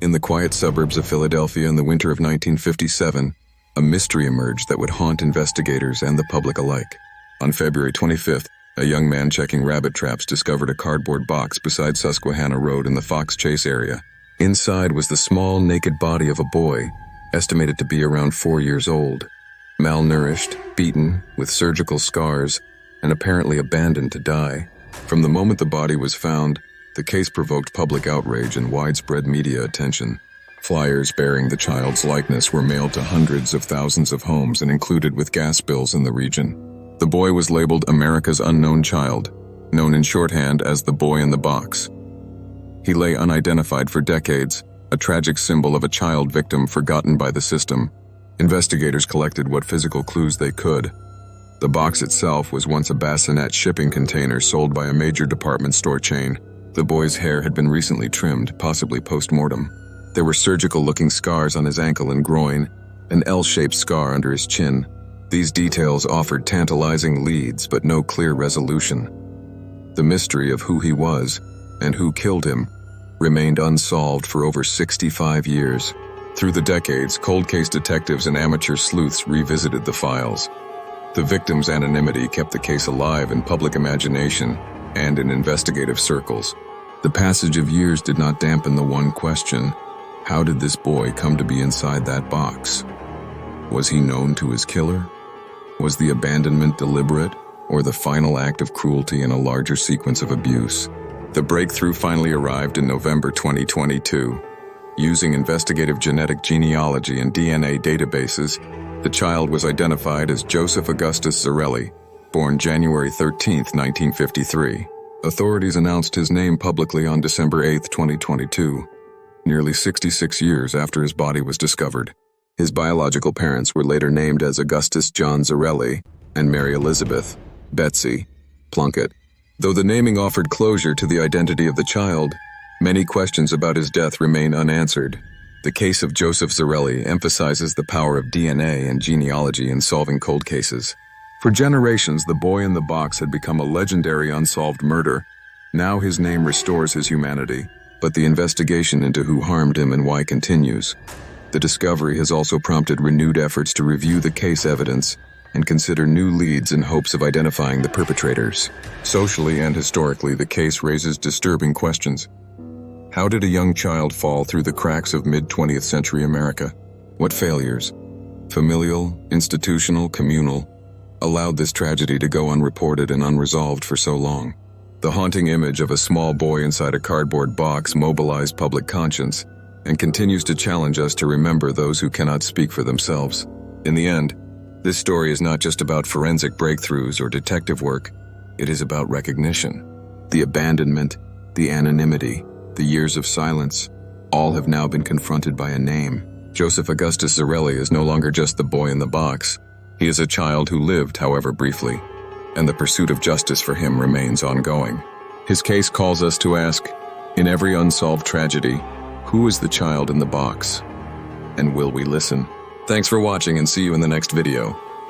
In the quiet suburbs of Philadelphia in the winter of 1957, a mystery emerged that would haunt investigators and the public alike. On February 25th, a young man checking rabbit traps discovered a cardboard box beside Susquehanna Road in the Fox Chase area. Inside was the small, naked body of a boy, estimated to be around 4 years old. Malnourished, beaten, with surgical scars, and apparently abandoned to die. From the moment the body was found, the case provoked public outrage and widespread media attention. Flyers bearing the child's likeness were mailed to hundreds of thousands of homes and included with gas bills in the region. The boy was labeled America's Unknown Child, known in shorthand as the Boy in the Box. He lay unidentified for decades, a tragic symbol of a child victim forgotten by the system. Investigators collected what physical clues they could. The box itself was once a bassinet shipping container sold by a major department store chain. The boy's hair had been recently trimmed, possibly post-mortem. There were surgical-looking scars on his ankle and groin, an L-shaped scar under his chin. These details offered tantalizing leads, but no clear resolution. The mystery of who he was, and who killed him, remained unsolved for over 65 years. Through the decades, cold case detectives and amateur sleuths revisited the files. The victim's anonymity kept the case alive in public imagination and in investigative circles. The passage of years did not dampen the one question: how did this boy come to be inside that box? Was he known to his killer? Was the abandonment deliberate, or the final act of cruelty in a larger sequence of abuse? The breakthrough finally arrived in November 2022. Using investigative genetic genealogy and DNA databases, the child was identified as Joseph Augustus Zarelli, born January 13, 1953. Authorities announced his name publicly on December 8, 2022, nearly 66 years after his body was discovered. His biological parents were later named as Augustus John Zarelli and Mary Elizabeth Betsy Plunkett. Though the naming offered closure to the identity of the child, many questions about his death remain unanswered. The case of Joseph Zarelli emphasizes the power of DNA and genealogy in solving cold cases. For generations, the boy in the box had become a legendary unsolved murder. Now his name restores his humanity, but the investigation into who harmed him and why continues. The discovery has also prompted renewed efforts to review the case evidence and consider new leads in hopes of identifying the perpetrators. Socially and historically, the case raises disturbing questions. How did a young child fall through the cracks of mid-20th century America? What failures, familial, institutional, communal, allowed this tragedy to go unreported and unresolved for so long? The haunting image of a small boy inside a cardboard box mobilized public conscience and continues to challenge us to remember those who cannot speak for themselves. In the end, this story is not just about forensic breakthroughs or detective work. It is about recognition. The abandonment, the anonymity, the years of silence, all have now been confronted by a name. Joseph Augustus Zarelli is no longer just the boy in the box. He is a child who lived, however briefly, and the pursuit of justice for him remains ongoing. His case calls us to ask, in every unsolved tragedy, who is the child in the box? And will we listen? Thanks for watching, and see you in the next video.